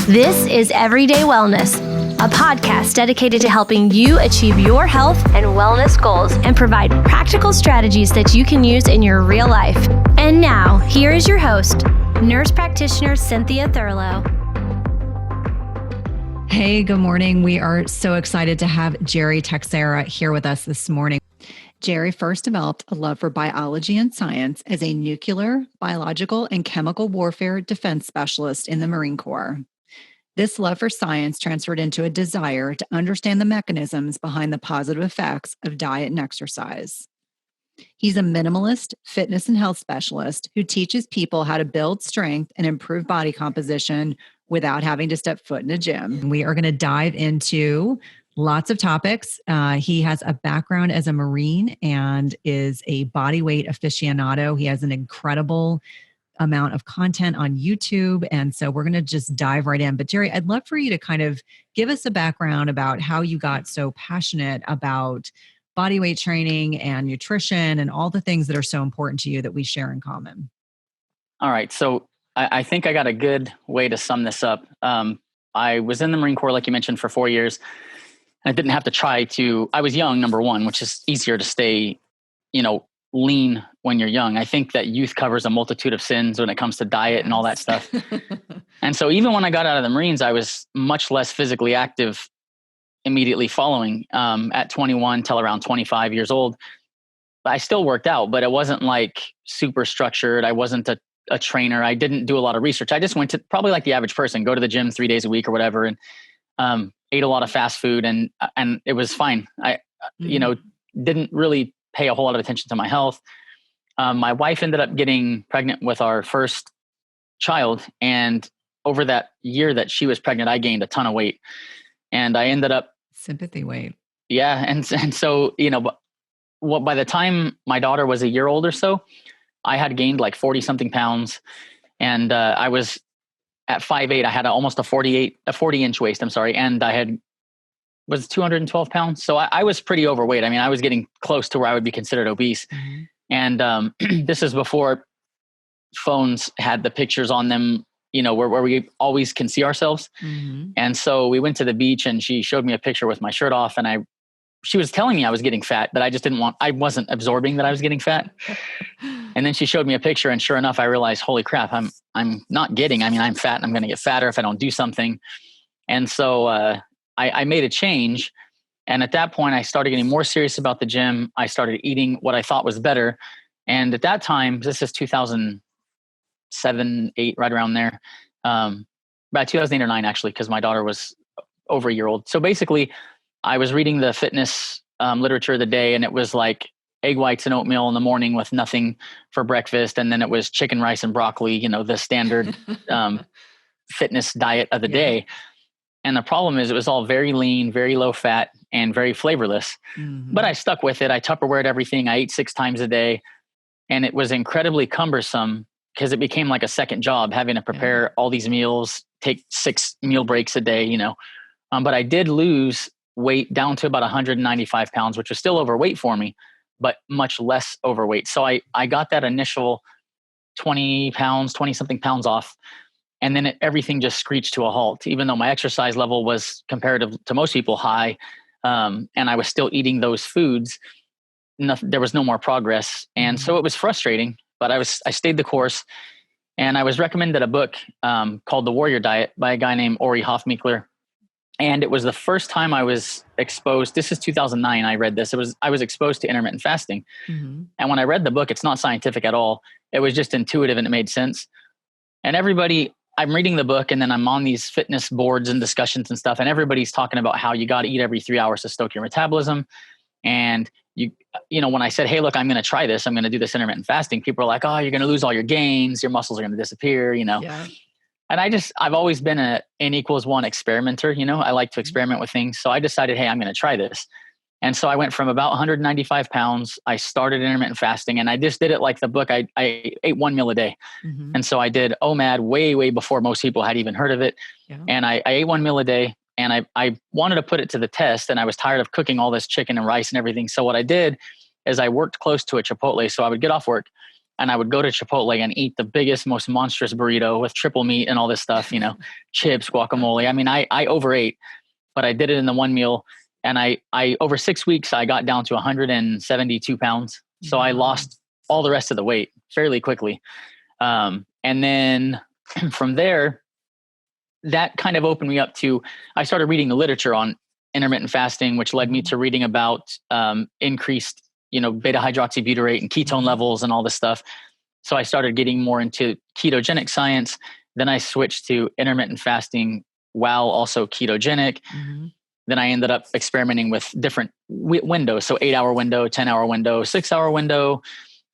This is Everyday Wellness, a podcast dedicated to helping you achieve your health and wellness goals and provide practical strategies that you can use in your real life. And now, here is your host, nurse practitioner Cynthia Thurlow. Hey, good morning. We are so excited to have Jerry Teixeira here with us this morning. Jerry first developed a love for biology and science as a nuclear, biological, and chemical warfare defense specialist in the Marine Corps. This love for science transferred into a desire to understand the mechanisms behind the positive effects of diet and exercise. He's a minimalist fitness and health specialist who teaches people how to build strength and improve body composition without having to step foot in a gym. We are going to dive into lots of topics. He has a background as a Marine and is a bodyweight aficionado. He has an incredible amount of content on YouTube. And so we're going to just dive right in. But Jerry, I'd love for you to kind of give us a background about how you got so passionate about bodyweight training and nutrition and all the things that are so important to you that we share in common. All right. So I think I got a good way to sum this up. I was in the Marine Corps, like you mentioned, for 4 years. I didn't have to I was young, number one, which is easier to stay, lean when you're young. I think that youth covers a multitude of sins when it comes to diet and all that stuff. And so even when I got out of the Marines, I was much less physically active immediately following at 21 till around 25 years old. But I still worked out, but it wasn't like super structured. I wasn't a trainer. I didn't do a lot of research. I just went to probably like the average person, go to the gym 3 days a week or whatever. And ate a lot of fast food and it was fine. I didn't really pay a whole lot of attention to my health. My wife ended up getting pregnant with our first child. And over that year that she was pregnant, I gained a ton of weight and I ended up sympathy weight. Yeah. And so, by the time my daughter was a year old or so, I had gained like 40 something pounds and I was at 5'8", I had almost a 40 inch waist. And I was 212 pounds. So I was pretty overweight. I mean, I was getting close to where I would be considered obese. Mm-hmm. And this is before phones had the pictures on them, where we always can see ourselves. Mm-hmm. And so we went to the beach and she showed me a picture with my shirt off and she was telling me I was getting fat, but I wasn't absorbing that I was getting fat. And then she showed me a picture and sure enough, I realized, holy crap, I'm fat and I'm going to get fatter if I don't do something. And so I made a change. And at that point I started getting more serious about the gym. I started eating what I thought was better. And at that time, this is 2007, 8, right around there. About 2008 or 9, actually, because my daughter was over a year old. So basically I was reading the fitness literature of the day and it was like egg whites and oatmeal in the morning with nothing for breakfast. And then it was chicken, rice, and broccoli, the standard fitness diet of the day. And the problem is it was all very lean, very low fat, and very flavorless. Mm-hmm. But I stuck with it. I Tupperwared everything. I ate 6 times a day. And it was incredibly cumbersome because it became like a second job having to prepare all these meals, take 6 meal breaks a day, But I did lose weight down to about 195 pounds, which was still overweight for me, but much less overweight. So I got that initial 20 something pounds off. And then everything just screeched to a halt, even though my exercise level was comparative to most people high. And I was still eating those foods. There was no more progress. And so it was frustrating, but I stayed the course and I was recommended a book called The Warrior Diet by a guy named Ori Hofmeekler. And it was the first time I was exposed. This is 2009. I read this. I was exposed to intermittent fasting. Mm-hmm. And when I read the book, it's not scientific at all. It was just intuitive and it made sense. And I'm reading the book and then I'm on these fitness boards and discussions and stuff. And everybody's talking about how you got to eat every 3 hours to stoke your metabolism. And when I said, hey, look, I'm going to try this. I'm going to do this intermittent fasting. People are like, oh, you're going to lose all your gains. Your muscles are going to disappear, Yeah. And I've always been an N=1 experimenter. I like to experiment with things. So I decided, hey, I'm going to try this. And so I went from about 195 pounds. I started intermittent fasting and I just did it like the book. I ate 1 meal a day. Mm-hmm. And so I did OMAD way, way before most people had even heard of it. Yeah. And I ate 1 meal a day and I wanted to put it to the test and I was tired of cooking all this chicken and rice and everything. So what I did is I worked close to a Chipotle. So I would get off work and I would go to Chipotle and eat the biggest, most monstrous burrito with triple meat and all this stuff, chips, guacamole. I mean, I overate, but I did it in the one meal. And I over 6 weeks, I got down to 172 pounds. So I lost all the rest of the weight fairly quickly. And then from there, that kind of opened me up to, I started reading the literature on intermittent fasting, which led me to reading about increased, beta hydroxybutyrate and ketone levels and all this stuff. So I started getting more into ketogenic science. Then I switched to intermittent fasting while also ketogenic. Then I ended up experimenting with different windows. So 8-hour window, 10-hour window, 6-hour window.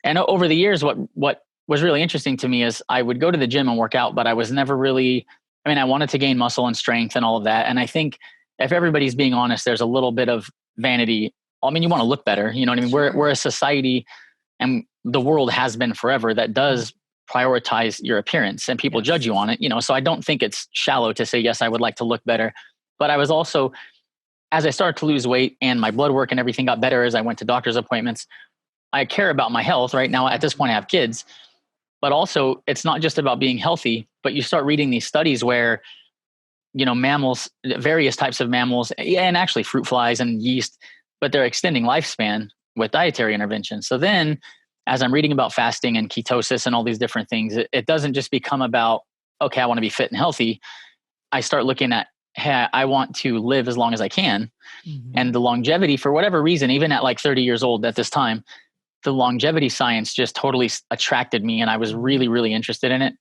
And over the years, what was really interesting to me is I would go to the gym and work out, but I was never really, I wanted to gain muscle and strength and all of that. And I think if everybody's being honest, there's a little bit of vanity. You want to look better. You know what I mean? We're a society, and the world has been forever, that does prioritize your appearance, and people judge you on it. So I don't think it's shallow to say, yes, I would like to look better. But I was also, as I started to lose weight and my blood work and everything got better as I went to doctor's appointments, I care about my health right now. At this point, I have kids, but also it's not just about being healthy, but you start reading these studies where, mammals, various types of mammals, and actually fruit flies and yeast, but they're extending lifespan with dietary intervention. So then as I'm reading about fasting and ketosis and all these different things, it doesn't just become about, okay, I want to be fit and healthy. I start looking at, hey, I want to live as long as I can. And the longevity, for whatever reason, even at like 30 years old at this time, the longevity science just totally attracted me, and I was really, really interested in it.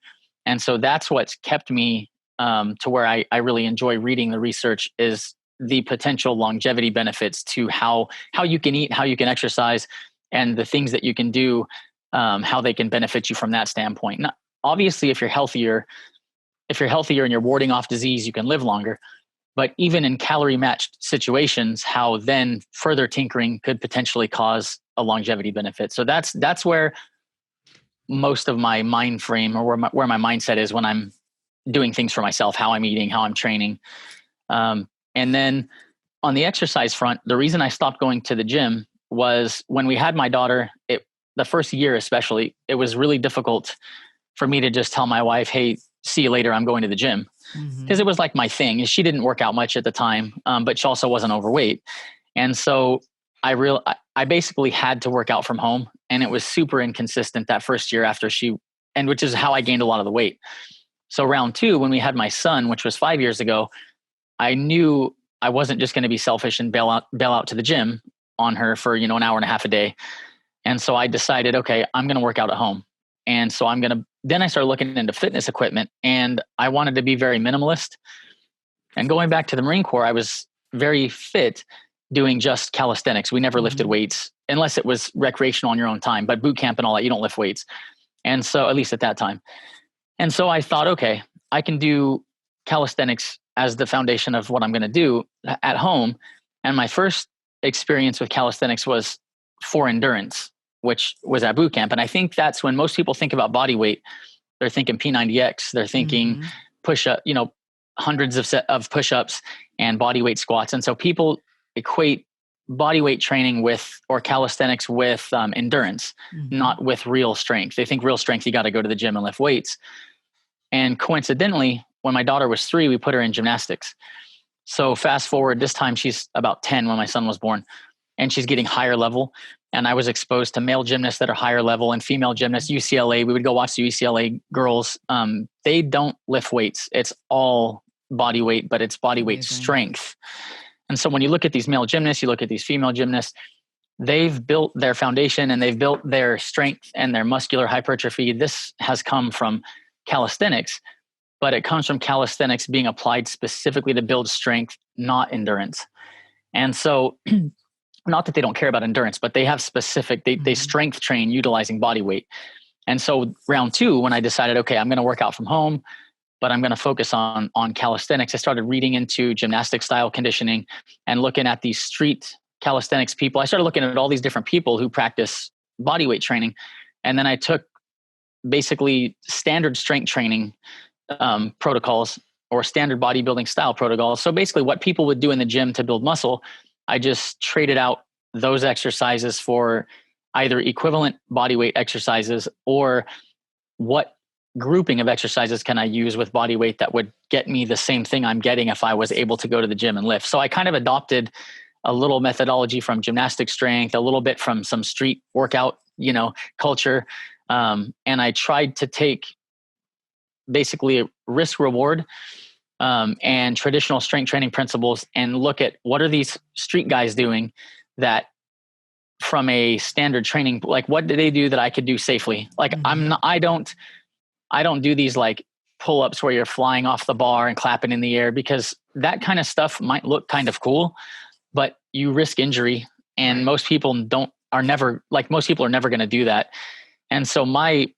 And so that's what's kept me to where I really enjoy reading the research, is the potential longevity benefits to how you can eat, how you can exercise, and the things that you can do, how they can benefit you from that standpoint. Now, obviously, if you're healthier and you're warding off disease, you can live longer. But even in calorie matched situations, how then further tinkering could potentially cause a longevity benefit. So that's where most of my mind frame, or where my mindset is when I'm doing things for myself, how I'm eating, how I'm training. And then on the exercise front, the reason I stopped going to the gym was when we had my daughter, the first year especially, it was really difficult for me to just tell my wife, hey, see you later, I'm going to the gym. Because it was like my thing. She didn't work out much at the time, but she also wasn't overweight. And so I basically had to work out from home, and it was super inconsistent that first year after which is how I gained a lot of the weight. So round 2, when we had my son, which was 5 years ago, I knew I wasn't just going to be selfish and bail out to the gym on her for, an hour and a half a day. And so I decided, okay, I'm going to work out at home. And so then I started looking into fitness equipment, and I wanted to be very minimalist. And going back to the Marine Corps, I was very fit doing just calisthenics. We never lifted weights unless it was recreational on your own time, but boot camp and all that, you don't lift weights. And so, at least at that time. And so I thought, okay, I can do calisthenics as the foundation of what I'm going to do at home. And my first experience with calisthenics was for endurance, which was at boot camp. And I think that's when most people think about body weight. They're thinking P90X, they're thinking push-up, hundreds of push-ups and body weight squats. And so people equate body weight training or calisthenics with endurance, not with real strength. They think real strength, you got to go to the gym and lift weights. And coincidentally, when my daughter was 3, we put her in gymnastics. So fast forward, this time she's about 10 when my son was born, and she's getting higher level. And I was exposed to male gymnasts that are higher level and female gymnasts. UCLA, we would go watch the UCLA girls. They don't lift weights. It's all body weight, but it's body weight strength. And so when you look at these male gymnasts, you look at these female gymnasts, they've built their foundation and they've built their strength and their muscular hypertrophy. This has come from calisthenics, but it comes from calisthenics being applied specifically to build strength, not endurance. And so not that they don't care about endurance, but they have specific, they strength train utilizing body weight. And so round 2, when I decided, okay, I'm going to work out from home, but I'm going to focus on calisthenics, I started reading into gymnastic style conditioning and looking at these street calisthenics people. I started looking at all these different people who practice body weight training. And then I took basically standard strength training protocols or standard bodybuilding style protocols. So basically what people would do in the gym to build muscle, I just traded out those exercises for either equivalent body weight exercises or what grouping of exercises can I use with body weight that would get me the same thing I'm getting if I was able to go to the gym and lift. So I kind of adopted a little methodology from gymnastic strength, a little bit from some street workout, culture. And I tried to take basically a risk reward and traditional strength training principles and look at what are these street guys doing that from a standard training, like what do they do that I could do safely? Like I don't do these like pull-ups where you're flying off the bar and clapping in the air, because that kind of stuff might look kind of cool, but you risk injury, and most people are never going to do that. And so my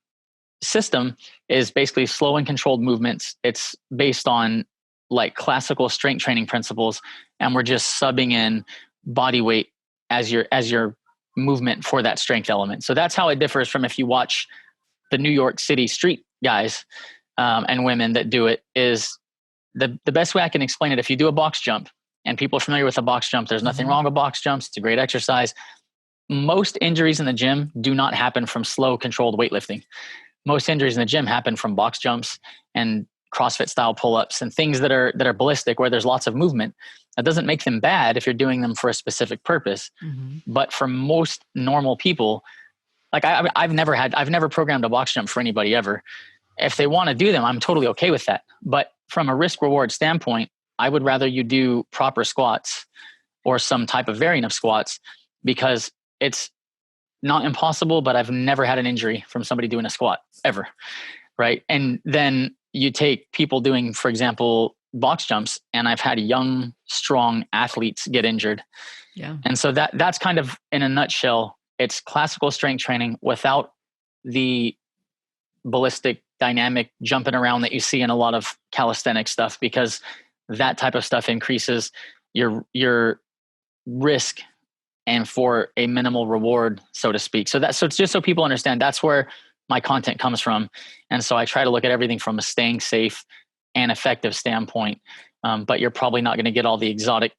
system is basically slow and controlled movements. It's based on like classical strength training principles, and we're just subbing in body weight as your movement for that strength element. So that's how it differs from if you watch the New York City street guys and women that do it. Is the best way I can explain it. If you do a box jump, and people are familiar with a box jump, there's nothing wrong with box jumps. It's a great exercise. Most injuries in the gym do not happen from slow, controlled weightlifting. Most injuries in the gym happen from box jumps and CrossFit style pull-ups and things that are ballistic, where there's lots of movement. That doesn't make them bad if you're doing them for a specific purpose. But for most normal people, like I've never programmed a box jump for anybody ever. If they want to do them, I'm totally okay with that. But from a risk reward standpoint, I would rather you do proper squats or some type of variant of squats, because it's not impossible, but I've never had an injury from somebody doing a squat ever. Right. And then you take people doing, for example, box jumps, and I've had young, strong athletes get injured. Yeah. And so that's kind of in a nutshell, it's classical strength training without the ballistic dynamic jumping around that you see in a lot of calisthenic stuff, because that type of stuff increases your risk and for a minimal reward, so to speak. So it's just so people understand that's where my content comes from. And so I try to look at everything from a staying safe and effective standpoint. But you're probably not going to get all the exotic,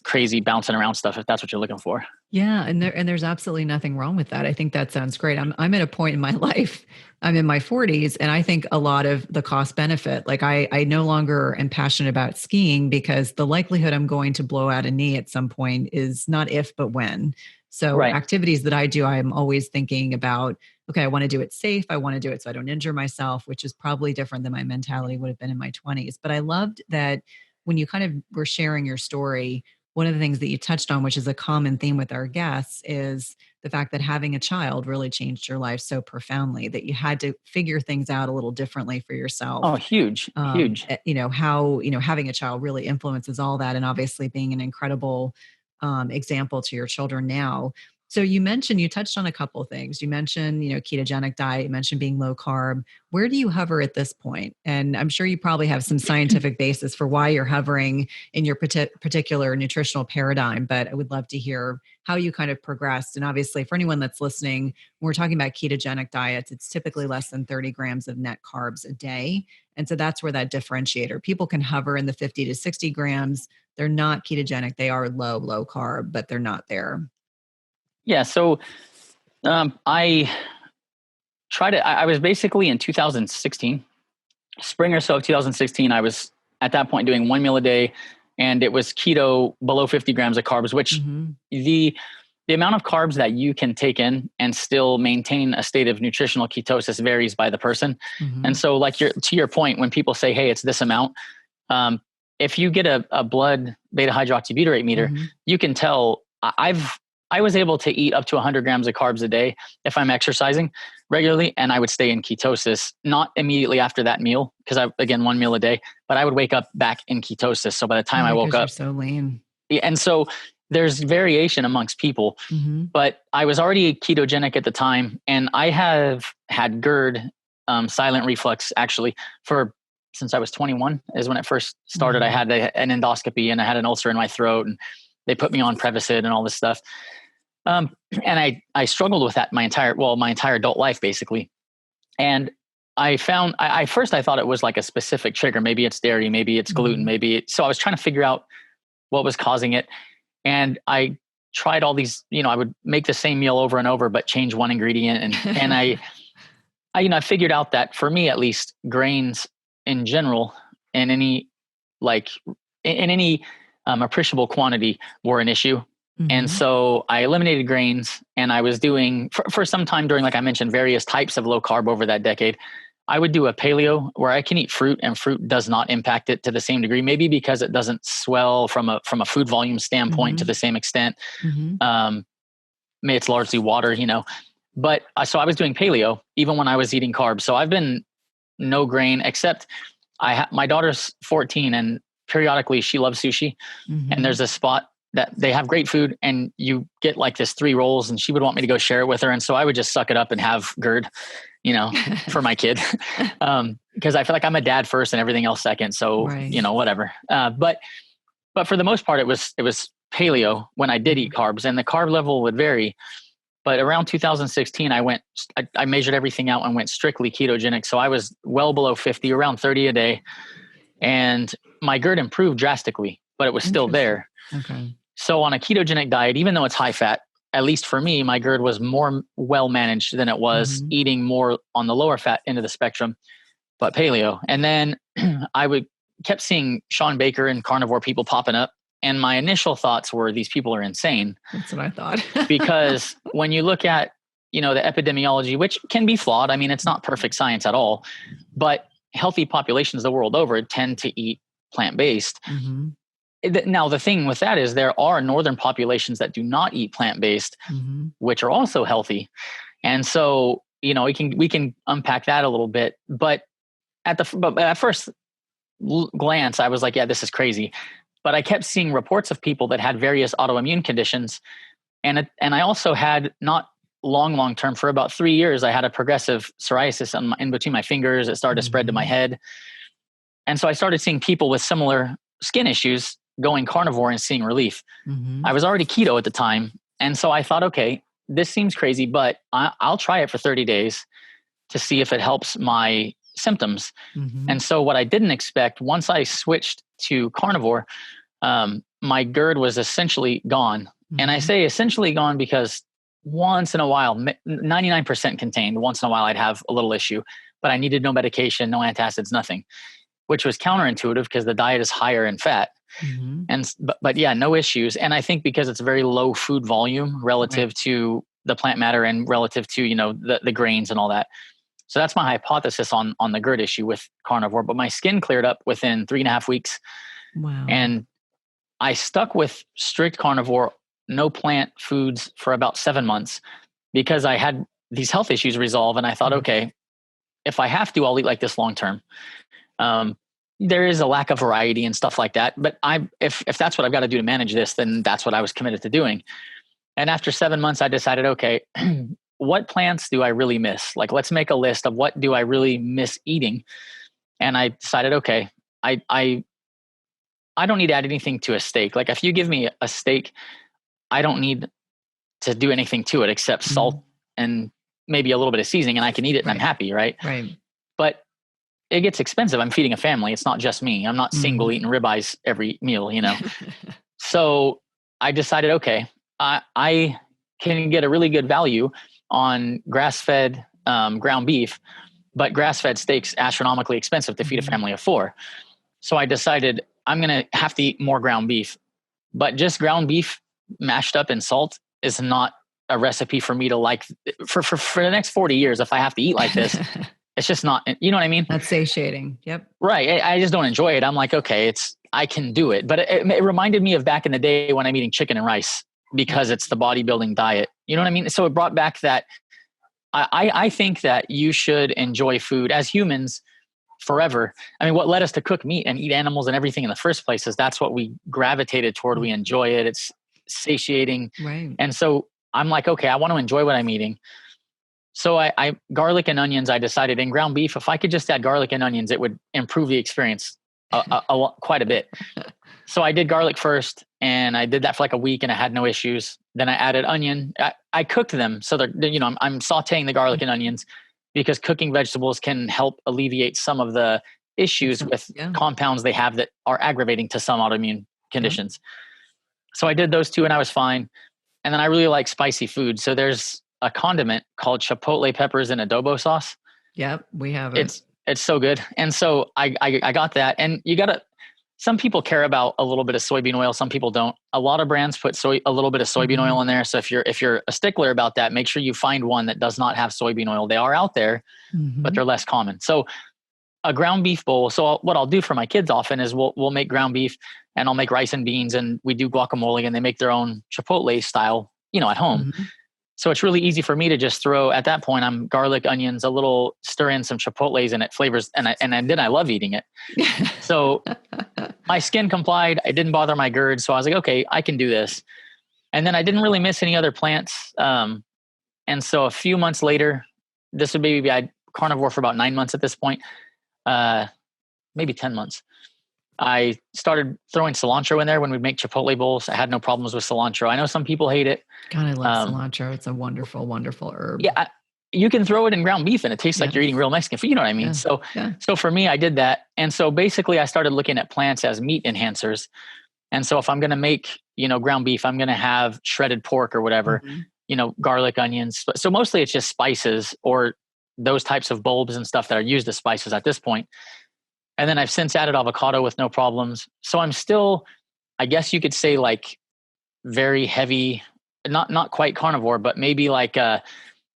crazy bouncing around stuff if that's what you're looking for. Yeah. And there's absolutely nothing wrong with that. I think that sounds great. I'm at a point in my life, I'm in my 40s, and I think a lot of the cost benefit, like I no longer am passionate about skiing, because the likelihood I'm going to blow out a knee at some point is not if, but when. So activities that I do, I'm always thinking about, okay, I want to do it safe. I want to do it so I don't injure myself, which is probably different than my mentality would have been in my 20s. But I loved that when you kind of were sharing your story, one of the things that you touched on, which is a common theme with our guests, is the fact that having a child really changed your life so profoundly that you had to figure things out a little differently for yourself. Oh, huge. How, having a child really influences all that. And obviously being an incredible example to your children now. So you touched on a couple of things. You mentioned, ketogenic diet, you mentioned being low carb. Where do you hover at this point? And I'm sure you probably have some scientific basis for why you're hovering in your particular nutritional paradigm, but I would love to hear how you kind of progressed. And obviously for anyone that's listening, when we're talking about ketogenic diets, it's typically less than 30 grams of net carbs a day. And so that's where that differentiator. People can hover in the 50 to 60 grams. They're not ketogenic. They are low carb, but they're not there. Yeah. So I was basically in 2016, spring or so of 2016, I was at that point doing 1 meal a day, and it was keto below 50 grams of carbs, which the amount of carbs that you can take in and still maintain a state of nutritional ketosis varies by the person. And so like to your point, when people say, hey, it's this amount, if you get a blood beta hydroxybutyrate meter, you can tell I was able to eat up to 100 grams of carbs a day if I'm exercising regularly, and I would stay in ketosis, not immediately after that meal, because 1 meal a day, but I would wake up back in ketosis. So by the time I woke up, you're so lean. And so there's variation amongst people, but I was already ketogenic at the time, and I have had GERD, silent reflux, actually, since I was 21 is when it first started. I had an endoscopy, and I had an ulcer in my throat, and they put me on Prevacid and all this stuff. And I struggled with that my entire adult life, basically. And I found, first I thought it was like a specific trigger. Maybe it's dairy, maybe it's gluten, so I was trying to figure out what was causing it. And I tried all these, I would make the same meal over and over, but change one ingredient. And I figured out that for me, at least, grains in general and any in any appreciable quantity were an issue. And so I eliminated grains, and I was doing for some time during, like I mentioned, various types of low carb over that decade. I would do a paleo where I can eat fruit, and fruit does not impact it to the same degree, maybe because it doesn't swell from a food volume standpoint to the same extent. It's largely water, but so I was doing paleo even when I was eating carbs. So I've been no grain, except my daughter's 14, and periodically she loves sushi. And there's a spot that they have great food, and you get like this 3 rolls, and she would want me to go share it with her. And so I would just suck it up and have GERD, for my kid. Cause I feel like I'm a dad first and everything else second. So, whatever. But for the most part, it was paleo when I did eat carbs, and the carb level would vary. But around 2016, I measured everything out and went strictly ketogenic. So I was well below 50, around 30 a day. And my GERD improved drastically, but it was still there. Okay. So on a ketogenic diet, even though it's high fat, at least for me, my GERD was more well managed than it was eating more on the lower fat end of the spectrum, but paleo. And then I kept seeing Sean Baker and carnivore people popping up. And my initial thoughts were, these people are insane. That's what I thought. Because when you look at, the epidemiology, which can be flawed, I mean, it's not perfect science at all, but healthy populations the world over tend to eat plant-based. Now, the thing with that is there are northern populations that do not eat plant-based, which are also healthy. And so, we can unpack that a little bit, but at first glance, I was like, yeah, this is crazy. But I kept seeing reports of people that had various autoimmune conditions. And I also had, not long term, for about 3 years, I had a progressive psoriasis in between my fingers. It started to spread to my head. And so I started seeing people with similar skin issues going carnivore and seeing relief. I was already keto at the time. And so I thought, okay, this seems crazy, but I'll try it for 30 days to see if it helps my symptoms. And so what I didn't expect, once I switched to carnivore, my GERD was essentially gone. And I say essentially gone because once in a while, 99% contained, once in a while I'd have a little issue, but I needed no medication, no antacids, nothing, which was counterintuitive because the diet is higher in fat. But yeah, no issues. And I think because it's very low food volume relative to the plant matter and relative to, the grains and all that. So that's my hypothesis on the GERD issue with carnivore, but my skin cleared up within 3.5 weeks. Wow. And I stuck with strict carnivore, no plant foods for about 7 months because I had these health issues resolve. And I thought, okay, if I have to, I'll eat like this long term. There is a lack of variety and stuff like that. But if that's what I've got to do to manage this, then that's what I was committed to doing. And after 7 months, I decided, okay, what plants do I really miss? Like, let's make a list of what do I really miss eating. And I decided, okay, I don't need to add anything to a steak. Like if you give me a steak, I don't need to do anything to it except salt and maybe a little bit of seasoning, and I can eat it and I'm happy. Right. But it gets expensive. I'm feeding a family. It's not just me. I'm not single eating ribeyes every meal, So I decided, okay, I can get a really good value on grass-fed ground beef, but grass-fed steaks astronomically expensive to feed a family of 4. So I decided I'm going to have to eat more ground beef, but just ground beef mashed up in salt is not a recipe for me to like for the next 40 years. If I have to eat like this, it's just not, you know what I mean? That's satiating. Yep. Right. I just don't enjoy it. I'm like, okay, I can do it. But it reminded me of back in the day when I'm eating chicken and rice because it's the bodybuilding diet. You know what I mean? So it brought back that I think that you should enjoy food as humans forever. I mean, what led us to cook meat and eat animals and everything in the first place is that's what we gravitated toward. We enjoy it. It's satiating. Right. And so I'm like, okay, I want to enjoy what I'm eating. So I garlic and onions, I decided in ground beef, if I could just add garlic and onions, it would improve the experience quite a bit. So I did garlic first and I did that for like a week and I had no issues. Then I added onion. I cooked them. So they're, I'm sauteing the garlic and onions because cooking vegetables can help alleviate some of the issues with compounds they have that are aggravating to some autoimmune conditions. So I did those two and I was fine. And then I really like spicy food. So there's a condiment called chipotle peppers in adobo sauce. Yep, we have it. It's so good. And so I got that. And some people care about a little bit of soybean oil. Some people don't. A lot of brands put a little bit of soybean oil in there. So if you're a stickler about that, make sure you find one that does not have soybean oil. They are out there, but they're less common. So a ground beef bowl. So what I'll do for my kids often is we'll make ground beef, and I'll make rice and beans, and we do guacamole, and they make their own chipotle style, at home. So it's really easy for me to just throw, at that point, I'm garlic, onions, a little, stir in some chipotles, and it flavors, and then I love eating it. So my skin complied. It didn't bother my GERD. So I was like, okay, I can do this. And then I didn't really miss any other plants. And so a few months later, this would maybe I'd carnivore for about 9 months at this point, maybe 10 months. I started throwing cilantro in there when we make Chipotle bowls. I had no problems with cilantro. I know some people hate it. God, I love cilantro. It's a wonderful, wonderful herb. Yeah. You can throw it in ground beef and it tastes like you're eating real Mexican food. You know what I mean? Yeah. So for me, I did that. And so basically I started looking at plants as meat enhancers. And so if I'm going to make, ground beef, I'm going to have shredded pork or whatever, garlic, onions. So mostly it's just spices or those types of bulbs and stuff that are used as spices at this point. And then I've since added avocado with no problems. So I'm still, I guess you could say, like very heavy, not quite carnivore, but maybe like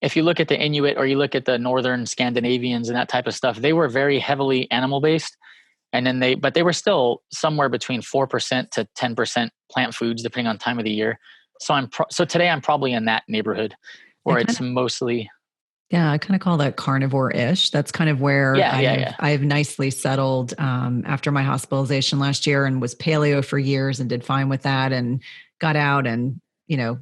if you look at the Inuit or you look at the Northern Scandinavians and that type of stuff, they were very heavily animal based. And then but they were still somewhere between 4% to 10% plant foods, depending on time of the year. So so today I'm probably in that neighborhood where it's mostly. Yeah, I kind of call that carnivore-ish. That's kind of where I've nicely settled after my hospitalization last year, and was paleo for years and did fine with that, and got out. And,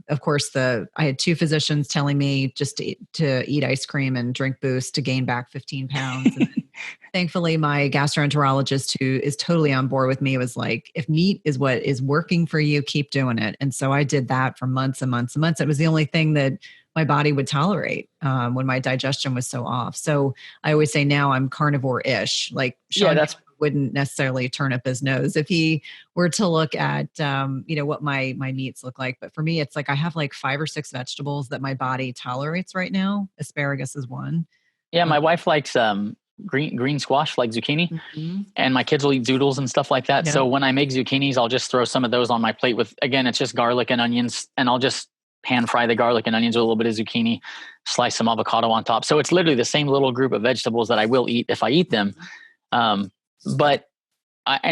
of course, I had 2 physicians telling me just to eat ice cream and drink Boost to gain back 15 pounds. And thankfully, my gastroenterologist, who is totally on board with me, was like, if meat is what is working for you, keep doing it. And so I did that for months and months and months. It was the only thing that my body would tolerate when my digestion was so off. So I always say now I'm carnivore-ish. Like Sean wouldn't necessarily turn up his nose if he were to look at, what my meats look like. But for me, it's like I have like 5 or 6 vegetables that my body tolerates right now. Asparagus is one. Yeah, my wife likes green squash, like zucchini, and my kids will eat zoodles and stuff like that. Yeah. So when I make zucchinis, I'll just throw some of those on my plate with, again, it's just garlic and onions, and I'll just pan fry the garlic and onions with a little bit of zucchini, slice some avocado on top. So it's literally the same little group of vegetables that I will eat if I eat them. And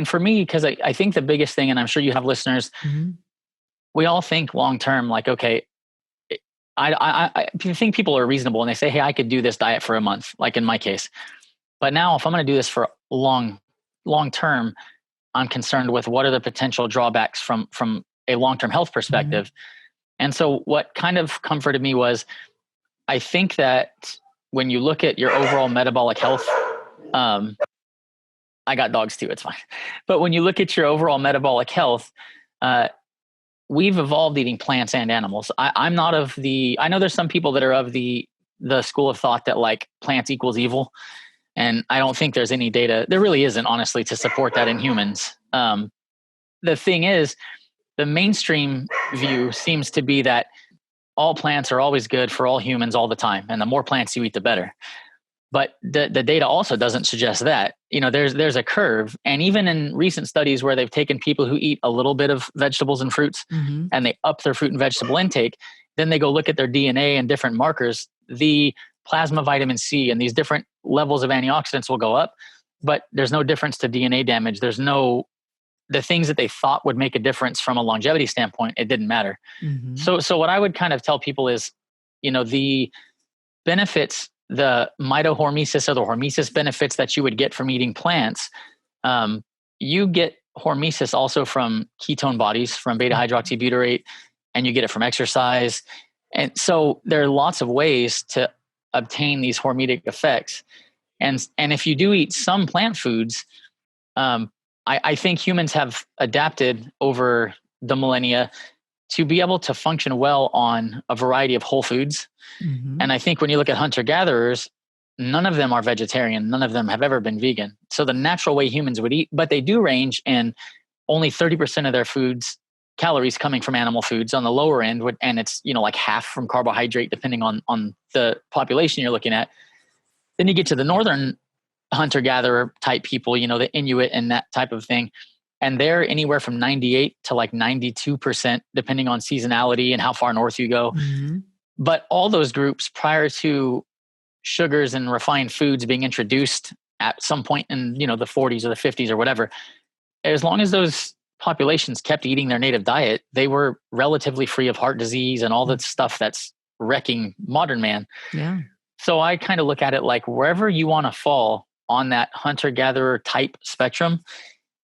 for me, because I think the biggest thing, and I'm sure you have listeners, we all think long-term, like, okay, I think people are reasonable and they say, hey, I could do this diet for a month, like in my case. But now if I'm going to do this for long-term, I'm concerned with what are the potential drawbacks from a long-term health perspective. And so what kind of comforted me was, I think that when you look at your overall metabolic health, I got dogs too, it's fine. But when you look at your overall metabolic health, we've evolved eating plants and animals. I'm not of I know there's some people that are of the school of thought that like plants equals evil. And I don't think there's any data, there really isn't, honestly, to support that in humans. The thing is, the mainstream view seems to be that all plants are always good for all humans all the time. And the more plants you eat, the better. But the data also doesn't suggest that. There's a curve. And even in recent studies where they've taken people who eat a little bit of vegetables and fruits and they up their fruit and vegetable intake, then they go look at their DNA and different markers, the plasma vitamin C and these different levels of antioxidants will go up, but there's no difference to DNA damage. The things that they thought would make a difference from a longevity standpoint, it didn't matter. So what I would kind of tell people is, the benefits, the mitohormesis or the hormesis benefits that you would get from eating plants, you get hormesis also from ketone bodies, from beta hydroxybutyrate, and you get it from exercise. And so there are lots of ways to obtain these hormetic effects. And if you do eat some plant foods, I think humans have adapted over the millennia to be able to function well on a variety of whole foods. And I think when you look at hunter-gatherers, none of them are vegetarian. None of them have ever been vegan. So the natural way humans would eat, but they do range in only 30% of their foods calories coming from animal foods on the lower end, and it's, like half from carbohydrate, depending on the population you're looking at. Then you get to the northern hunter-gatherer type people, the Inuit and that type of thing. And they're anywhere from 98 to like 92%, depending on seasonality and how far north you go. Mm-hmm. But all those groups, prior to sugars and refined foods being introduced at some point in, the 40s or the 50s or whatever, as long as those populations kept eating their native diet, they were relatively free of heart disease and all the stuff that's wrecking modern man. Yeah. So I kind of look at it like wherever you want to fall on that hunter-gatherer type spectrum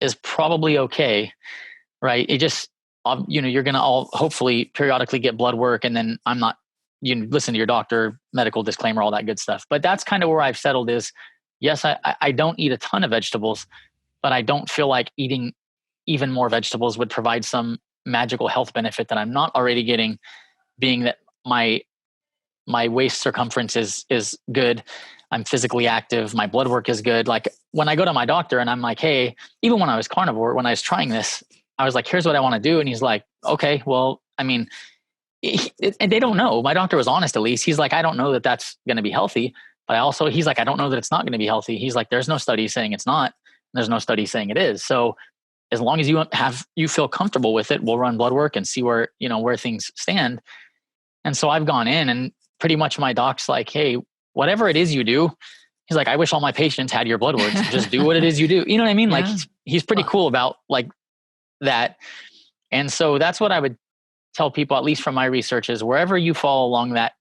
is probably okay, right? It just, you're going to all hopefully periodically get blood work, and then you listen to your doctor, medical disclaimer, all that good stuff. But that's kind of where I've settled is, yes, I don't eat a ton of vegetables, but I don't feel like eating even more vegetables would provide some magical health benefit that I'm not already getting, being that my waist circumference is good. I'm physically active. My blood work is good. Like when I go to my doctor and I'm like, hey, even when I was carnivore, when I was trying this, I was like, here's what I want to do. And he's like, okay, well, I mean, and they don't know. My doctor was honest, at least. He's like, I don't know that that's going to be healthy. But he's like, I don't know that it's not going to be healthy. He's like, there's no study saying it's not. There's no study saying it is. So as long as you feel comfortable with it, we'll run blood work and see where things stand. And so I've gone in, and pretty much my doc's like, hey, whatever it is you do, he's like, I wish all my patients had your blood work. Just do what it is you do. You know what I mean? Yeah. Like he's pretty cool about like that. And so that's what I would tell people, at least from my research, is wherever you fall along that,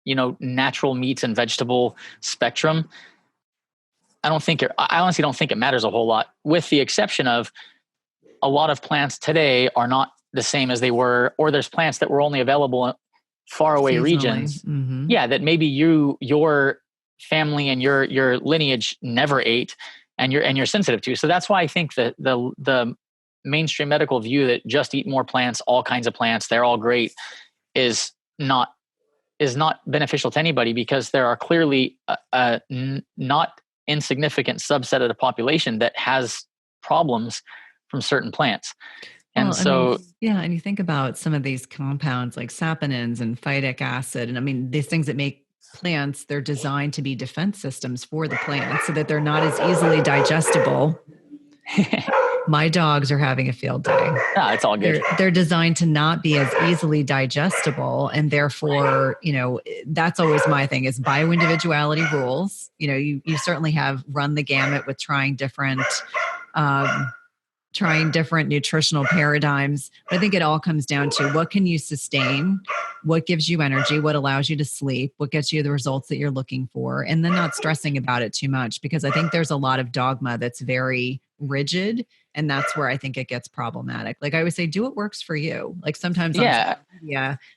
natural meats and vegetable spectrum, I honestly don't think it matters a whole lot, with the exception of a lot of plants today are not the same as they were, or there's plants that were only available in far away regions. Mm-hmm. Yeah. That maybe your family and your lineage never ate, and you're sensitive to. So that's why I think that the mainstream medical view that just eat more plants, all kinds of plants, they're all great, is not beneficial to anybody, because there are clearly a not insignificant subset of the population that has problems from certain plants. And and you think about some of these compounds like saponins and phytic acid, and these things that make plants, they're designed to be defense systems for the plants so that they're not as easily digestible. My dogs are having a field day. It's all good. They're designed to not be as easily digestible. And therefore, that's always my thing is bio-individuality rules. You certainly have run the gamut with trying different nutritional paradigms. But I think it all comes down to what can you sustain, what gives you energy, what allows you to sleep, what gets you the results that you're looking for, and then not stressing about it too much, because I think there's a lot of dogma that's very rigid. And that's where I think it gets problematic. Like I always say, do what works for you. Like sometimes, and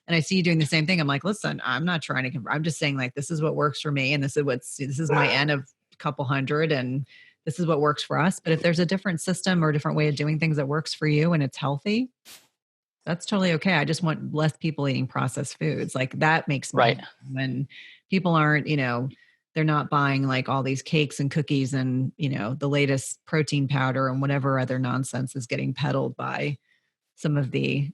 I see you doing the same thing. I'm like, listen, I'm not trying to, I'm just saying like, this is what works for me. And this is my N of a couple hundred, and this is what works for us. But if there's a different system or a different way of doing things that works for you and it's healthy, that's totally okay. I just want less people eating processed foods. Like that makes me right. When people aren't, they're not buying like all these cakes and cookies and, the latest protein powder and whatever other nonsense is getting peddled by some of the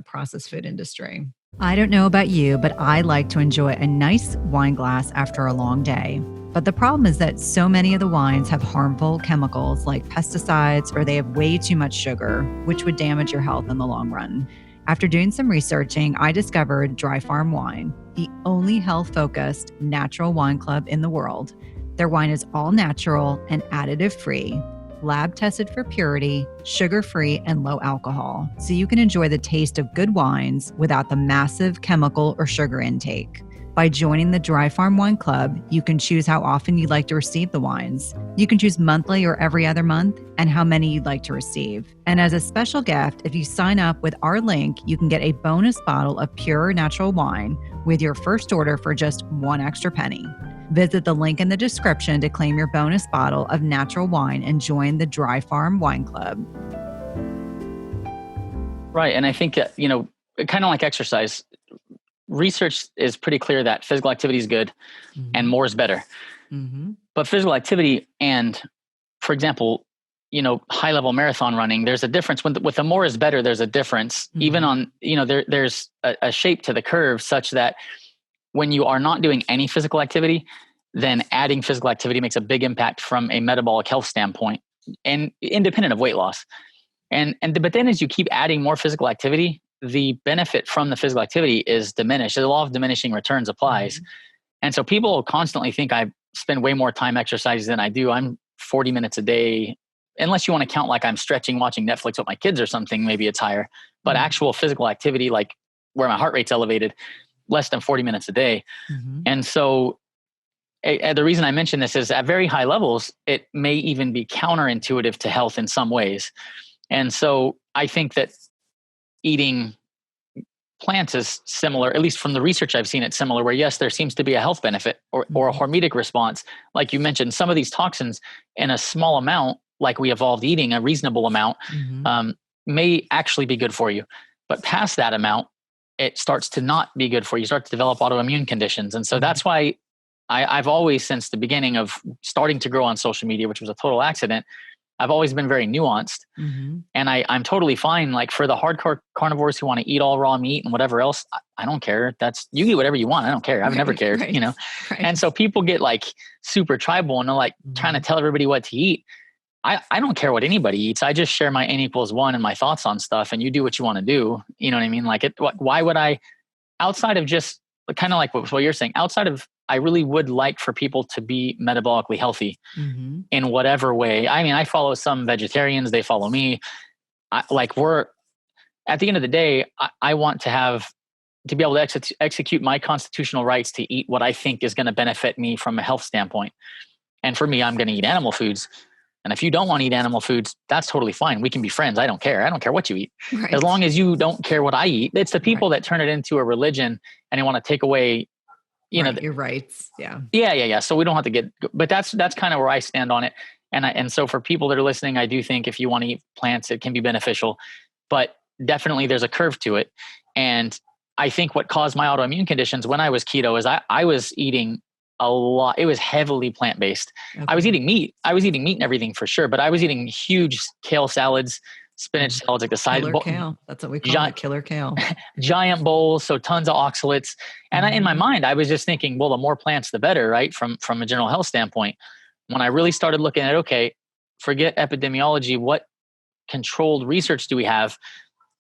processed food industry. I don't know about you, but I like to enjoy a nice wine glass after a long day. But the problem is that so many of the wines have harmful chemicals like pesticides, or they have way too much sugar, which would damage your health in the long run. After doing some researching, I discovered Dry Farm Wine, the only health-focused natural wine club in the world. Their wine is all natural and additive-free, lab-tested for purity, sugar-free, and low alcohol, so you can enjoy the taste of good wines without the massive chemical or sugar intake. By joining the Dry Farm Wine Club, you can choose how often you'd like to receive the wines. You can choose monthly or every other month, and how many you'd like to receive. And as a special gift, if you sign up with our link, you can get a bonus bottle of pure natural wine with your first order for just one extra penny. Visit the link in the description to claim your bonus bottle of natural wine and join the Dry Farm Wine Club. Right. And I think, kind of like exercise, research is pretty clear that physical activity is good and more is better. Mm-hmm. But physical activity and, for example, high level marathon running, there's a difference with the more is better. There's a difference even on, there's a shape to the curve such that when you are not doing any physical activity, then adding physical activity makes a big impact from a metabolic health standpoint and independent of weight loss. But then as you keep adding more physical activity, the benefit from the physical activity is diminished. The law of diminishing returns applies. And so people constantly think I spend way more time exercising than I do. I'm 40 minutes a day, unless you want to count like I'm stretching, watching Netflix with my kids or something, maybe it's higher. But actual physical activity, like where my heart rate's elevated, less than 40 minutes a day. And so the reason I mention this is at very high levels, it may even be counterintuitive to health in some ways. And so I think that eating plants is similar, at least from the research I've seen, it's similar where yes, there seems to be a health benefit or a hormetic response. Like you mentioned, some of these toxins in a small amount, like we evolved eating a reasonable amount, may actually be good for you. But past that amount, it starts to not be good for you. You start to develop autoimmune conditions. And so that's why I've always, since the beginning of starting to grow on social media, which was a total accident, I've always been very nuanced. And I'm totally fine. Like for the hardcore carnivores who want to eat all raw meat and whatever else, I don't care. You eat whatever you want. I don't care. I've never cared, And so people get like super tribal and they're like trying to tell everybody what to eat. I don't care what anybody eats. I just share my N=1 and my thoughts on stuff, and you do what you want to do. You know what I mean? Like why would I, outside of just kind of like what you're saying, outside of, I really would like for people to be metabolically healthy in whatever way. I mean, I follow some vegetarians, they follow me. At the end of the day, I want to be able to execute my constitutional rights to eat what I think is going to benefit me from a health standpoint. And for me, I'm going to eat animal foods. And if you don't want to eat animal foods, that's totally fine. We can be friends. I don't care. I don't care what you eat. As long as you don't care what I eat. It's the people that turn it into a religion and they want to take away your rights. Yeah. So we don't have to but that's kind of where I stand on it. And so for people that are listening, I do think if you want to eat plants, it can be beneficial, but definitely there's a curve to it. And I think what caused my autoimmune conditions when I was keto is I was eating a lot. It was heavily plant-based. I was eating meat. And everything for sure, but I was eating huge kale salads, spinach salads, like the size of kale. That's what we call it, killer kale. Giant bowls, so tons of oxalates. And in my mind, I was just thinking, well, the more plants, the better, right? From a general health standpoint. When I really started looking at, okay, forget epidemiology, what controlled research do we have?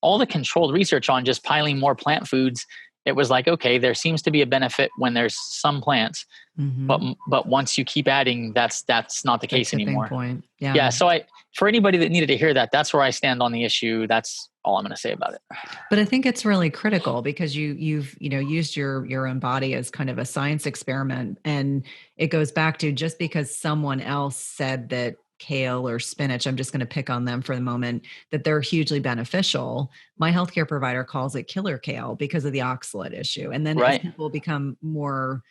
All the controlled research on just piling more plant foods, it was like, okay, there seems to be a benefit when there's some plants, but once you keep adding, that's not the case anymore. Point. Yeah. So for anybody that needed to hear that, that's where I stand on the issue. That's all I'm going to say about it. But I think it's really critical because you've used your own body as kind of a science experiment, and it goes back to just because someone else said that kale or spinach, I'm just going to pick on them for the moment, that they're hugely beneficial. My healthcare provider calls it killer kale because of the oxalate issue. And then as people become more,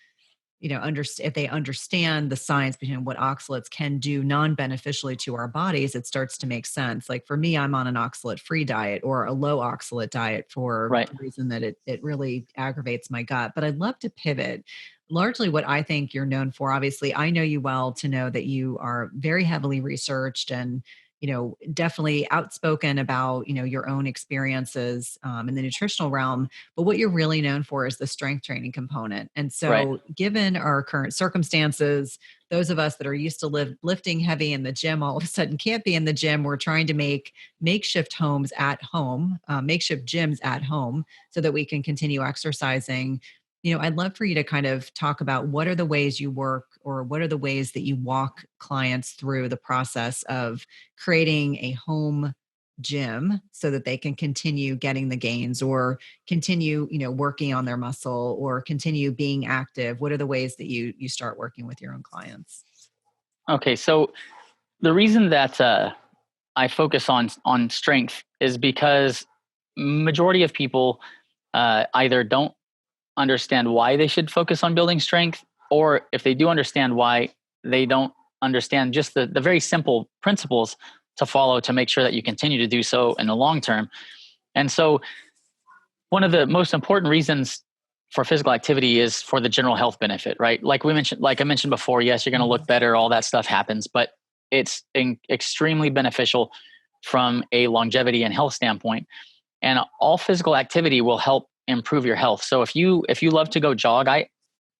if they understand the science behind what oxalates can do non-beneficially to our bodies, it starts to make sense. Like for me, I'm on an oxalate-free diet or a low oxalate diet for the reason that it really aggravates my gut. But I'd love to pivot. Largely what I think you're known for, obviously, I know you well to know that you are very heavily researched and, definitely outspoken about, your own experiences in the nutritional realm. But what you're really known for is the strength training component. And so given our current circumstances, those of us that are used to lifting heavy in the gym all of a sudden can't be in the gym. We're trying to make makeshift homes at home, makeshift gyms at home so that we can continue exercising. I'd love for you to kind of talk about what are the ways you work or what are the ways that you walk clients through the process of creating a home gym so that they can continue getting the gains or continue, working on their muscle or continue being active. What are the ways that you start working with your own clients? Okay. So the reason that I focus on strength is because majority of people either don't understand why they should focus on building strength, or if they do understand why, they don't understand just the very simple principles to follow to make sure that you continue to do so in the long term. And so one of the most important reasons for physical activity is for the general health benefit, right? Like I mentioned before, yes, you're going to look better, all that stuff happens, but it's extremely beneficial from a longevity and health standpoint. And all physical activity will help improve your health. So if you love to go jog,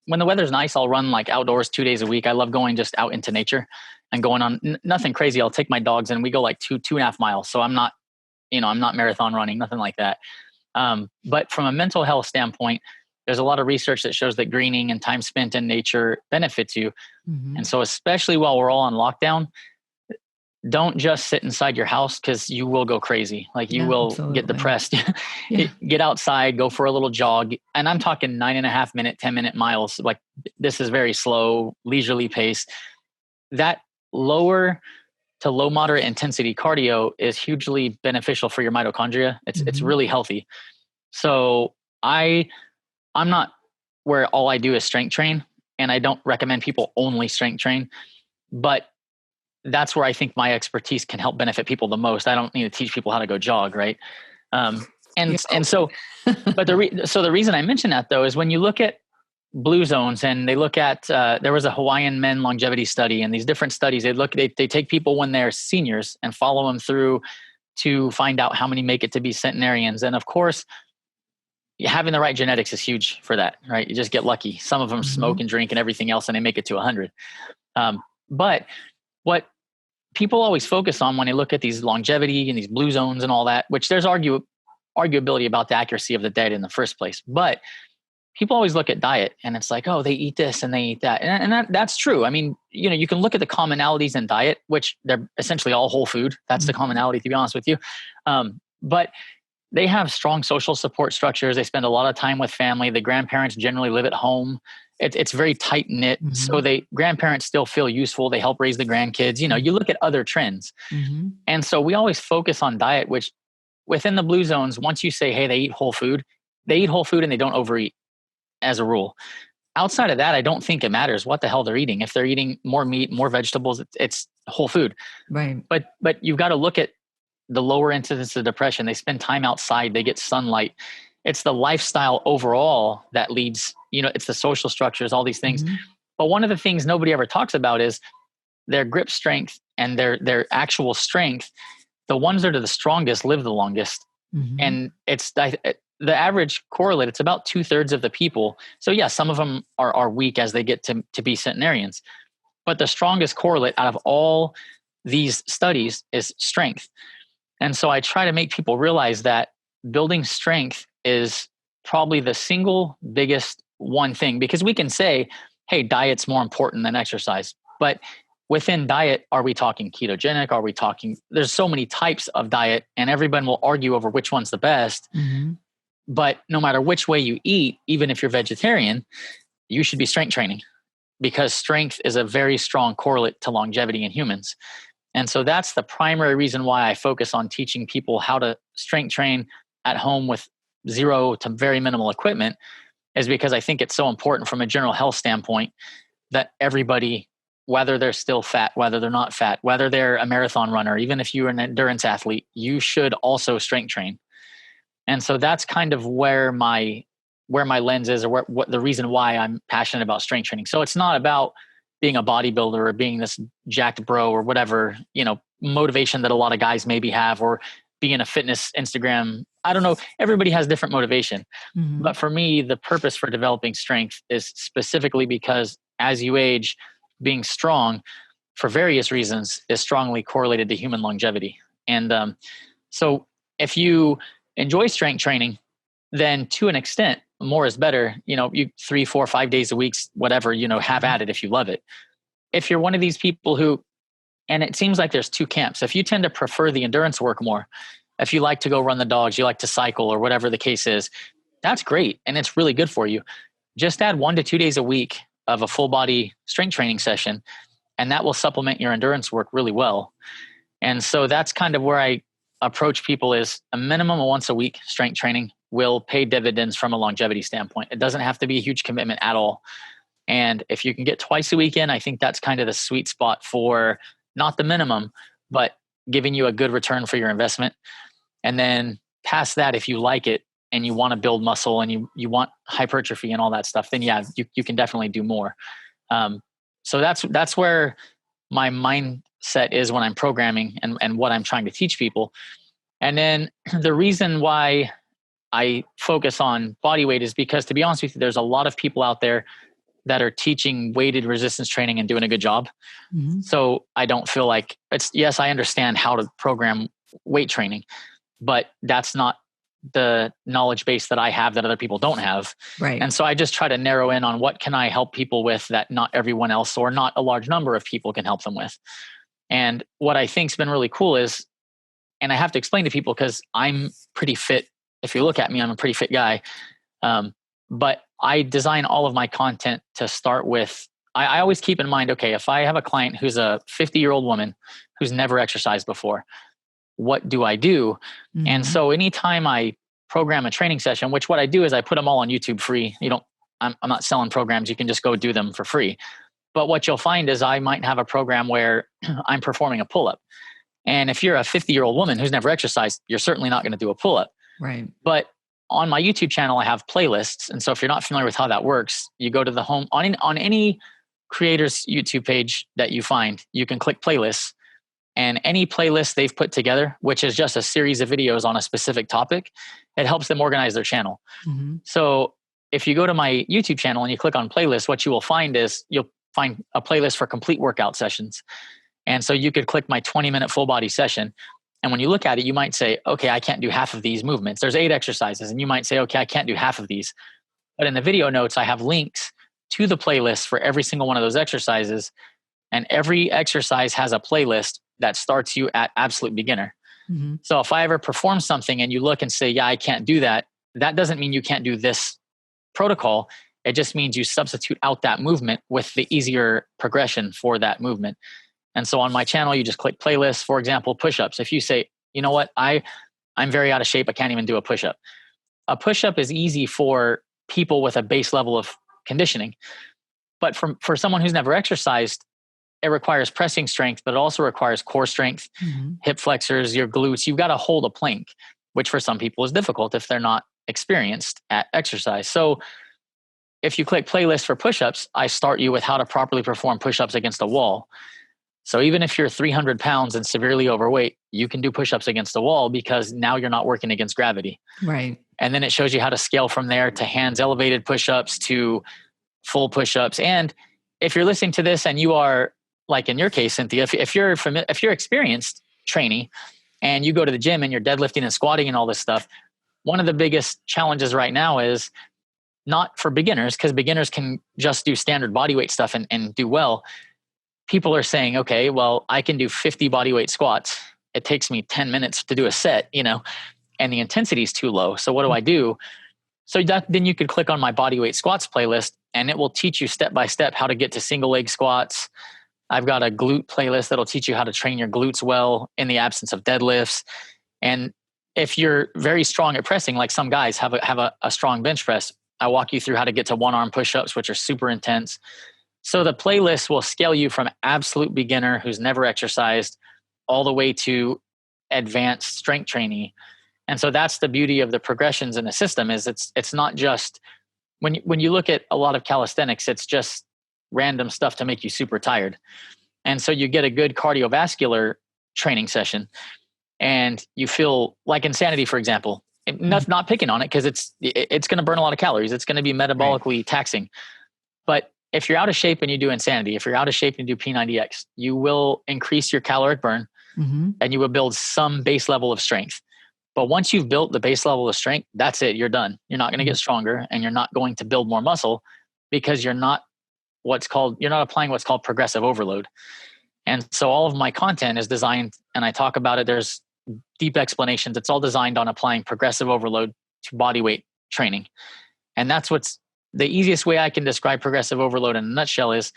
when the weather's nice, I'll run like outdoors 2 days a week. I love going just out into nature and going on nothing crazy. I'll take my dogs and we go like 2.5 miles. So I'm not marathon running, nothing like that. But from a mental health standpoint, there's a lot of research that shows that greening and time spent in nature benefits you. Mm-hmm. And so especially while we're all on lockdown, don't just sit inside your house, because you will go crazy. Like you will get depressed. Get outside, go for a little jog. And I'm talking 9.5 minute, 10-minute miles. Like this is very slow, leisurely pace. That lower to low moderate intensity cardio is hugely beneficial for your mitochondria. It's really healthy. So I'm not where all I do is strength train, and I don't recommend people only strength train, but that's where I think my expertise can help benefit people the most. I don't need to teach people how to go jog, right? And so, but the reason I mention that though is when you look at blue zones and they look at there was a Hawaiian men longevity study, and these different studies they take people when they're seniors and follow them through to find out how many make it to be centenarians. And of course, having the right genetics is huge for that, right? You just get lucky. Some of them smoke and drink and everything else, and they make it to 100. But what people always focus on when they look at these longevity and these blue zones and all that, which there's arguability about the accuracy of the data in the first place. But people always look at diet and it's like, oh, they eat this and they eat that. And that's true. I mean, you can look at the commonalities in diet, which they're essentially all whole food. That's the commonality, to be honest with you. But they have strong social support structures. They spend a lot of time with family. The grandparents generally live at home. It's very tight knit. So grandparents still feel useful. They help raise the grandkids. You look at other trends. And so we always focus on diet, which within the blue zones, once you say, hey, they eat whole food and they don't overeat as a rule. Outside of that, I don't think it matters what the hell they're eating. If they're eating more meat, more vegetables, it's whole food. Right. But you've got to look at the lower incidence of depression. They spend time outside, they get sunlight. It's the lifestyle overall that leads, it's the social structures, all these things. But one of the things nobody ever talks about is their grip strength and their actual strength. The ones that are the strongest live the longest. And it's the average correlate. It's about 2/3 of the people. So yeah, some of them are weak as they get to be centenarians. But the strongest correlate out of all these studies is strength. And so I try to make people realize that building strength is probably the single biggest one thing, because we can say, hey, diet's more important than exercise. But within diet, are we talking ketogenic? Are we talking, there's so many types of diet and everyone will argue over which one's the best. But no matter which way you eat, even if you're vegetarian, you should be strength training, because strength is a very strong correlate to longevity in humans. And so that's the primary reason why I focus on teaching people how to strength train at home with zero to very minimal equipment, is because I think it's so important from a general health standpoint that everybody, whether they're still fat, whether they're not fat, whether they're a marathon runner, even if you're an endurance athlete, you should also strength train. And so that's kind of where my lens is, or what the reason why I'm passionate about strength training. So it's not about being a bodybuilder or being this jacked bro or whatever, motivation that a lot of guys maybe have, or being a fitness Instagram. I don't know. Everybody has different motivation. But for me, the purpose for developing strength is specifically because as you age, being strong for various reasons is strongly correlated to human longevity. And so if you enjoy strength training, then to an extent, more is better. You 3, 4, 5 days a week, whatever, have at it if you love it. If you're one of these people who, and it seems like there's two camps. If you tend to prefer the endurance work more, if you like to go run the dogs, you like to cycle or whatever the case is, that's great. And it's really good for you. Just add 1 to 2 days a week of a full body strength training session, and that will supplement your endurance work really well. And so that's kind of where I approach people, is a minimum of once a week strength training will pay dividends from a longevity standpoint. It doesn't have to be a huge commitment at all. And if you can get twice a week in, I think that's kind of the sweet spot for not the minimum, but giving you a good return for your investment. And then past that, if you like it and you want to build muscle and you want hypertrophy and all that stuff, then you can definitely do more. So that's where my mindset set is when I'm programming and what I'm trying to teach people. And then the reason why I focus on body weight is because, to be honest with you, there's a lot of people out there that are teaching weighted resistance training and doing a good job. Mm-hmm. So I don't feel like yes, I understand how to program weight training, but that's not the knowledge base that I have that other people don't have. Right. And so I just try to narrow in on what can I help people with that not everyone else or not a large number of people can help them with. And what I think's been really cool is, and I have to explain to people because I'm pretty fit. If you look at me, I'm a pretty fit guy. But I design all of my content to start with, I always keep in mind, okay, if I have a client who's a 50-year-old woman who's never exercised before, what do I do? Mm-hmm. And so anytime I program a training session, which what I do is I put them all on YouTube free. I'm not selling programs. You can just go do them for free. But what you'll find is I might have a program where I'm performing a pull-up. And if you're a 50-year-old woman who's never exercised, you're certainly not going to do a pull-up. Right. But on my YouTube channel, I have playlists. And so if you're not familiar with how that works, you go to the home on any creator's YouTube page that you find, you can click playlists, and any playlist they've put together, which is just a series of videos on a specific topic, it helps them organize their channel. Mm-hmm. So if you go to my YouTube channel and you click on playlists, what you will find is you'll find a playlist for complete workout sessions. And so you could click my 20-minute full body session. And when you look at it, you might say, okay, I can't do half of these movements. There's 8 exercises. And you might say, okay, I can't do half of these. But in the video notes, I have links to the playlist for every single one of those exercises. And every exercise has a playlist that starts you at absolute beginner. Mm-hmm. So if I ever perform something and you look and say, yeah, I can't do that, that doesn't mean you can't do this protocol. It just means you substitute out that movement with the easier progression for that movement. And so on my channel, you just click playlists, for example, push-ups. If you say, you know what, I'm very out of shape, I can't even do a push-up. A push-up is easy for people with a base level of conditioning. But for someone who's never exercised, it requires pressing strength, but it also requires core strength, Mm-hmm. hip flexors, your glutes. You've got to hold a plank, which for some people is difficult if they're not experienced at exercise. So if you click playlist for push-ups, I start you with how to properly perform push-ups against a wall. So even if you're 300 pounds and severely overweight, you can do push-ups against a wall because now you're not working against gravity. Right. And then it shows you how to scale from there to hands elevated push-ups to full push-ups. And if you're listening to this and you are, like in your case, Cynthia, if you're experienced trainee and you go to the gym and you're deadlifting and squatting and all this stuff, one of the biggest challenges right now is not for beginners, because beginners can just do standard body weight stuff and do well. People are saying, okay, well, I can do 50 body weight squats. It takes me 10 minutes to do a set, and the intensity is too low. So what do I do? So then you could click on my body weight squats playlist and it will teach you step by step how to get to single leg squats. I've got a glute playlist that'll teach you how to train your glutes well in the absence of deadlifts. And if you're very strong at pressing, like some guys have a strong bench press, I walk you through how to get to one arm push-ups, which are super intense. So the playlist will scale you from absolute beginner who's never exercised all the way to advanced strength trainee. And so that's the beauty of the progressions in the system is it's not just when you look at a lot of calisthenics, it's just random stuff to make you super tired. And so you get a good cardiovascular training session and you feel like Insanity, for example, not picking on it because it's going to burn a lot of calories. It's going to be metabolically taxing. But if you're out of shape and you do Insanity, if you're out of shape and you do P90X, you will increase your caloric burn and you will build some base level of strength. But once you've built the base level of strength, that's it. You're done. You're not going to get stronger and you're not going to build more muscle because you're not applying what's called progressive overload. And so all of my content is designed, and I talk about it, there's deep explanations. It's all designed on applying progressive overload to body weight training. And that's what's the easiest way I can describe progressive overload in a nutshell is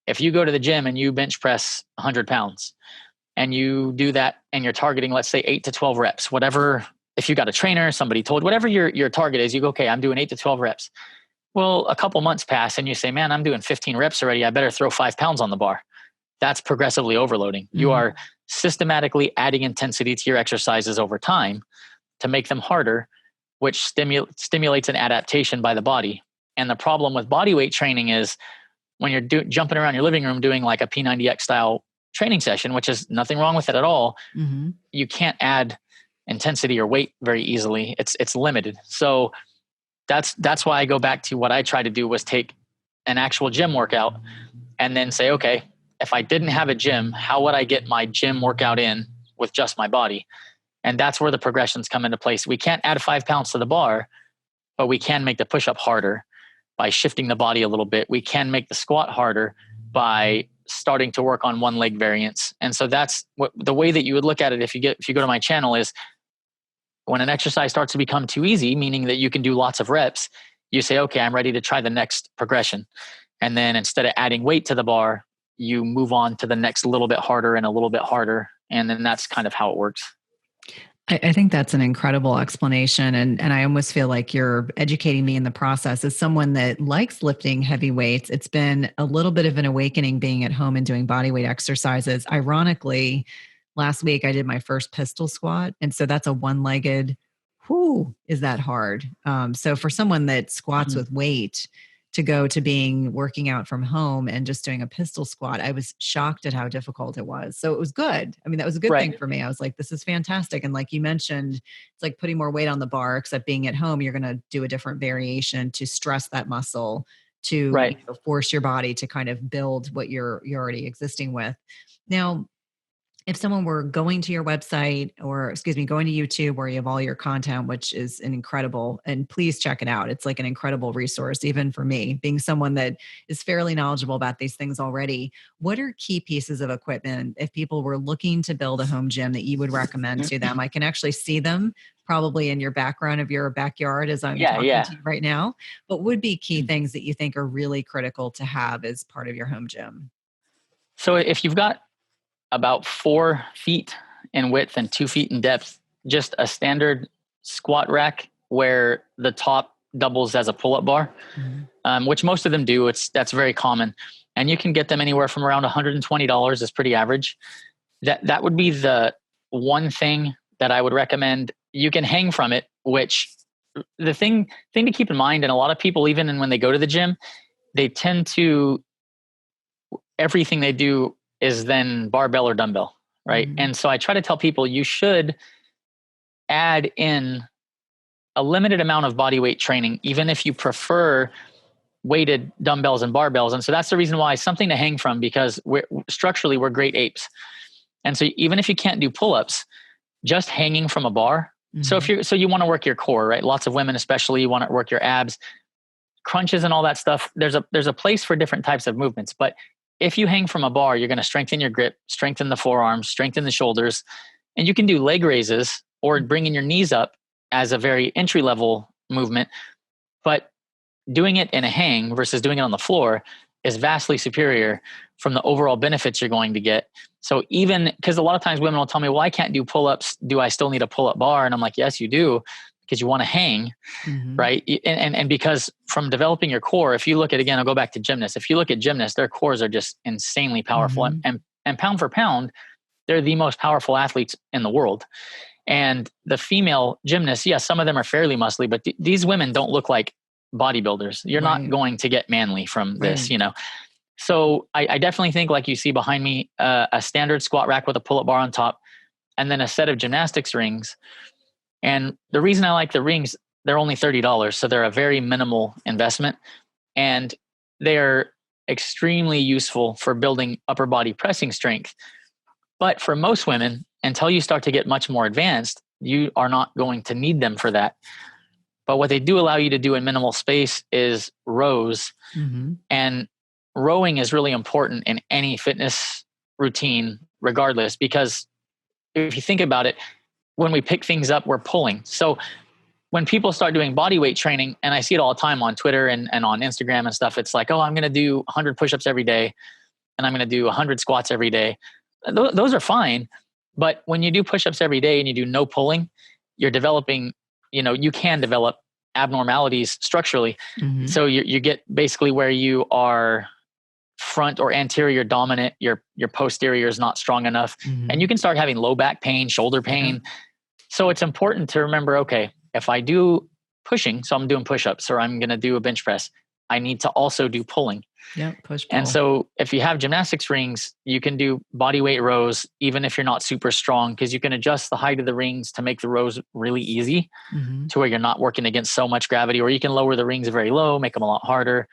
if you go to the gym and you bench press 100 pounds and you do that and you're targeting, let's say 8 to 12 reps, whatever, if you got a trainer, somebody told, whatever your target is, you go, okay, I'm doing 8 to 12 reps. Well, a couple months pass and you say, man, I'm doing 15 reps already. I better throw 5 pounds on the bar. That's progressively overloading. You are systematically adding intensity to your exercises over time to make them harder, which stimulates an adaptation by the body. And the problem with body weight training is when you're jumping around your living room doing like a P90X style training session, which is nothing wrong with it at all, you can't add intensity or weight very easily. It's limited. So that's why I go back to what I try to do was take an actual gym workout and then say, okay, if I didn't have a gym, how would I get my gym workout in with just my body? And that's where the progressions come into place. We can't add 5 pounds to the bar, but we can make the push-up harder by shifting the body a little bit. We can make the squat harder by starting to work on one leg variance. And so that's what the way that you would look at it if you go to my channel is when an exercise starts to become too easy, meaning that you can do lots of reps, you say, okay, I'm ready to try the next progression. And then instead of adding weight to the bar, you move on to the next little bit harder and a little bit harder. And then that's kind of how it works. I think that's an incredible explanation. And I almost feel like you're educating me in the process. As someone that likes lifting heavy weights, it's been a little bit of an awakening being at home and doing body weight exercises. Ironically, last week I did my first pistol squat. And so that's a one-legged, is that hard? So for someone that squats with weight, to go to working out from home and just doing a pistol squat, I was shocked at how difficult it was. So it was good. I mean, that was a good thing for me. I was like, this is fantastic. And like you mentioned, it's like putting more weight on the bar, except being at home, you're going to do a different variation to stress that muscle, to force your body to kind of build what you're already existing with. Now, if someone were going to your website going to YouTube where you have all your content, which is and please check it out. It's like an incredible resource, even for me, being someone that is fairly knowledgeable about these things already. What are key pieces of equipment if people were looking to build a home gym that you would recommend to them? I can actually see them probably in your background of your backyard as I'm talking to you right now, but would be key things that you think are really critical to have as part of your home gym? So if you've got about 4 feet in width and 2 feet in depth, just a standard squat rack where the top doubles as a pull-up bar, which most of them do. That's very common. And you can get them anywhere from around $120 is pretty average. That would be the one thing that I would recommend. You can hang from it, which the thing to keep in mind, and a lot of people, even when they go to the gym, they tend to, everything they do is then barbell or dumbbell, right? And so I try to tell people you should add in a limited amount of body weight training, even if you prefer weighted dumbbells and barbells. And so that's the reason why something to hang from, because structurally we're great apes. And so even if you can't do pull-ups, just hanging from a bar. So you want to work your core, right? Lots of women, especially, you want to work your abs, crunches and all that stuff. There's a place for different types of movements, but if you hang from a bar, you're going to strengthen your grip, strengthen the forearms, strengthen the shoulders, and you can do leg raises or bringing your knees up as a very entry-level movement. But doing it in a hang versus doing it on the floor is vastly superior from the overall benefits you're going to get. So even, because a lot of times women will tell me, well, I can't do pull-ups. Do I still need a pull-up bar? And I'm like, yes, you do, because you want to hang, right? And because from developing your core, if you look at, again, I'll go back to gymnasts. If you look at gymnasts, their cores are just insanely powerful. And pound for pound, they're the most powerful athletes in the world. And the female gymnasts, yes, some of them are fairly muscly, but these women don't look like bodybuilders. You're not going to get manly from this, So I definitely think, like you see behind me, a standard squat rack with a pull-up bar on top, and then a set of gymnastics rings. And the reason I like the rings, they're only $30. So they're a very minimal investment, and they're extremely useful for building upper body pressing strength. But for most women, until you start to get much more advanced, you are not going to need them for that. But what they do allow you to do in minimal space is rows. And rowing is really important in any fitness routine, regardless, because if you think about it, when we pick things up, we're pulling. So when people start doing body weight training, and I see it all the time on Twitter and on Instagram and stuff, it's like, oh, I'm going to do 100 push-ups every day, and I'm going to do 100 squats every day. Those are fine. But when you do push-ups every day and you do no pulling, you're developing, you can develop abnormalities structurally. So you get basically where you are front or anterior dominant, your posterior is not strong enough, and you can start having low back pain, shoulder pain. So it's important to remember, okay, if I do pushing, so I'm doing push-ups or I'm going to do a bench press, I need to also do pulling. Yeah, push pull. And so if you have gymnastics rings, you can do body weight rows, even if you're not super strong, because you can adjust the height of the rings to make the rows really easy to where you're not working against so much gravity, or you can lower the rings very low, make them a lot harder.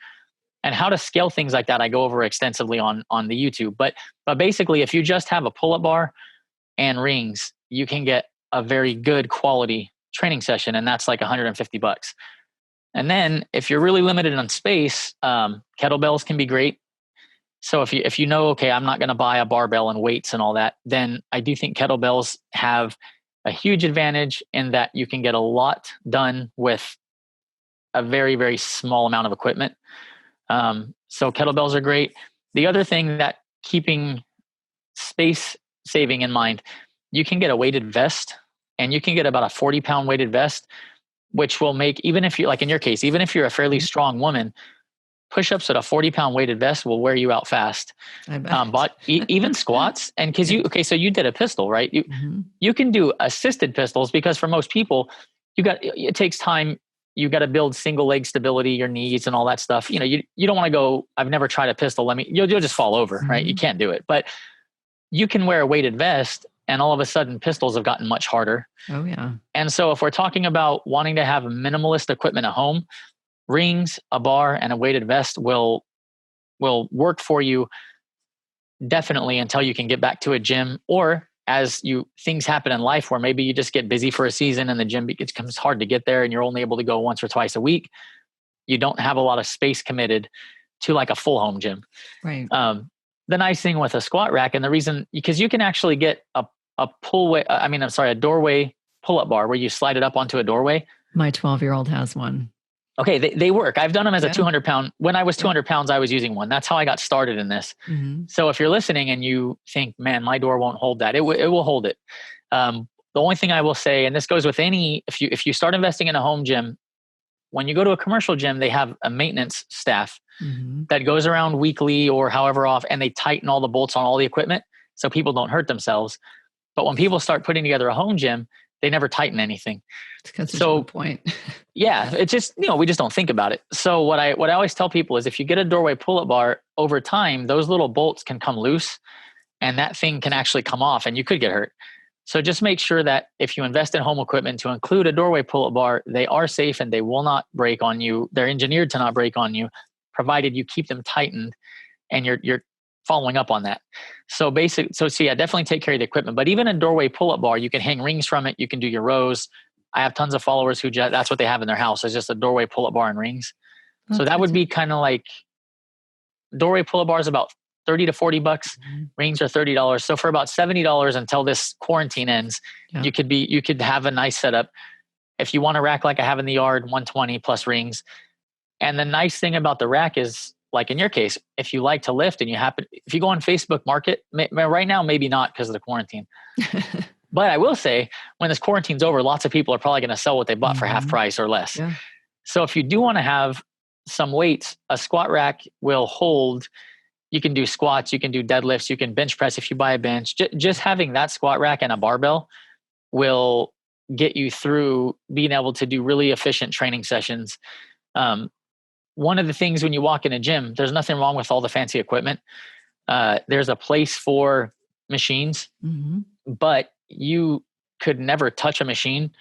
And how to scale things like that, I go over extensively on the YouTube. But basically, if you just have a pull-up bar and rings, you can get a very good quality training session, and that's like $150. And then if you're really limited on space, kettlebells can be great. So if you know, okay, I'm not going to buy a barbell and weights and all that, then I do think kettlebells have a huge advantage in that you can get a lot done with a very, very small amount of equipment. So kettlebells are great. The other thing that keeping space saving in mind, you can get a weighted vest, and you can get about a 40-pound weighted vest, which will make, even if you, like in your case, even if you're a fairly strong woman, push-ups at a 40-pound weighted vest will wear you out fast. I bet. But even squats, and because so you did a pistol, right? You can do assisted pistols, because for most people, it takes time. You got to build single leg stability, your knees and all that stuff. You don't want to go, I've never tried a pistol. You'll just fall over, right? You can't do it. But you can wear a weighted vest, and all of a sudden pistols have gotten much harder. Oh yeah. And so if we're talking about wanting to have minimalist equipment at home, rings, a bar, and a weighted vest will work for you definitely until you can get back to a gym, or as things happen in life where maybe you just get busy for a season and the gym becomes hard to get there and you're only able to go once or twice a week. You don't have a lot of space committed to like a full home gym. Right. The nice thing with a squat rack, and the reason, because you can actually get a doorway pull-up bar where you slide it up onto a doorway. My 12-year-old has one. Okay, they work. I've done them as a 200-pound. When I was 200 pounds, I was using one. That's how I got started in this. So if you're listening and you think, man, my door won't hold that, it will hold it. The only thing I will say, and this goes with if you start investing in a home gym, when you go to a commercial gym, they have a maintenance staff that goes around weekly or however often, and they tighten all the bolts on all the equipment so people don't hurt themselves. But when people start putting together a home gym, they never tighten anything. Because there's no point. Yeah, it's just, we just don't think about it. So what I always tell people is, if you get a doorway pull-up bar, over time, those little bolts can come loose and that thing can actually come off and you could get hurt. So just make sure that if you invest in home equipment to include a doorway pull-up bar, they are safe and they will not break on you. They're engineered to not break on you, provided you keep them tightened and you're following up on that. So definitely take care of the equipment. But even a doorway pull-up bar, you can hang rings from it. You can do your rows. I have tons of followers who that's what they have in their house. It's just a doorway pull-up bar and rings. So that would be kind of like, doorway pull-up bar is about $30 to $40. Rings are $30. So for about $70 until this quarantine ends, you could have a nice setup. If you want a rack like I have in the yard, 120 plus rings. And the nice thing about the rack is, like in your case, if you like to lift and if you go on Facebook Market, right now, maybe not because of the quarantine. But I will say, when this quarantine's over, lots of people are probably going to sell what they bought for half price or less. Yeah. So if you do want to have some weights, a squat rack will hold. You can do squats, you can do deadlifts, you can bench press if you buy a bench. Just having that squat rack and a barbell will get you through being able to do really efficient training sessions. One of the things when you walk in a gym, there's nothing wrong with all the fancy equipment. There's a place for machines, but you could never touch a machine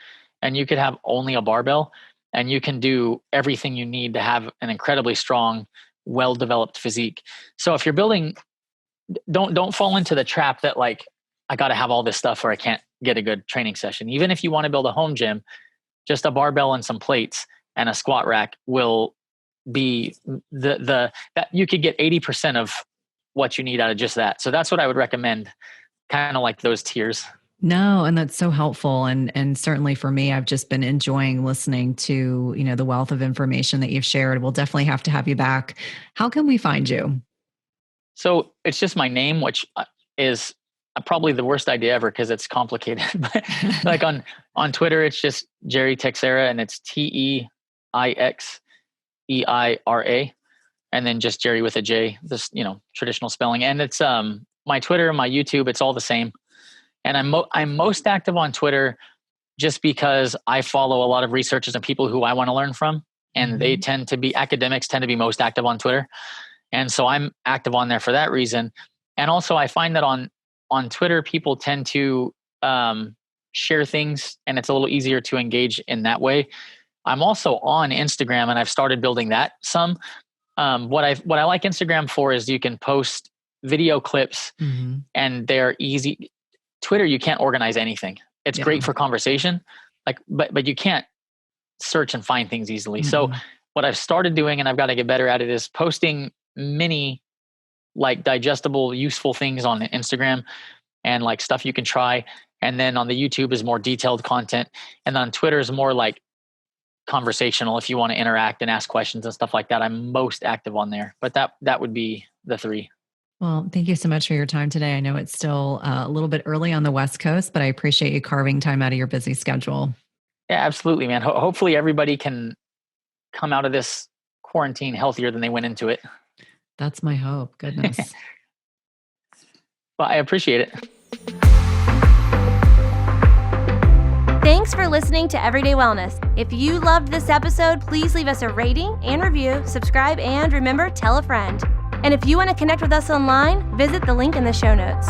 and you could have only a barbell and you can do everything you need to have an incredibly strong, well-developed physique. So if you're building, don't fall into the trap that like, I got to have all this stuff or I can't get a good training session. Even if you want to build a home gym, just a barbell and some plates and a squat rack will be that you could get 80% of what you need out of just that. So that's what I would recommend, kind of like those tiers. No, and that's so helpful. And certainly for me, I've just been enjoying listening to, the wealth of information that you've shared. We'll definitely have to have you back. How can we find you? So it's just my name, which is probably the worst idea ever because it's complicated. But like on Twitter, it's just Jerry Teixeira, and it's TEIXEIRA, and then just Jerry with a J, this, traditional spelling. And it's my Twitter, my YouTube, it's all the same. And I'm most active on Twitter just because I follow a lot of researchers and people who I want to learn from. and they tend to be, academics tend to be most active on Twitter. And so I'm active on there for that reason. And also I find that on Twitter, people tend to share things, and it's a little easier to engage in that way. I'm also on Instagram, and I've started building that some. What I like Instagram for is you can post video clips and they're easy. Twitter, you can't organize anything. It's great for conversation, but you can't search and find things easily. So what I've started doing, and I've got to get better at it, is posting mini, like, digestible, useful things on Instagram and like stuff you can try. And then on the YouTube is more detailed content. And on Twitter is more like conversational, if you want to interact and ask questions and stuff like that. I'm most active on there, but that would be the three. Well, thank you so much for your time today. I know it's still a little bit early on the West Coast, but I appreciate you carving time out of your busy schedule. Yeah, absolutely, man. Hopefully everybody can come out of this quarantine healthier than they went into it. That's my hope. Goodness. Well, I appreciate it. Thanks for listening to Everyday Wellness. If you loved this episode, please leave us a rating and review, subscribe, and remember, tell a friend. And if you want to connect with us online, visit the link in the show notes.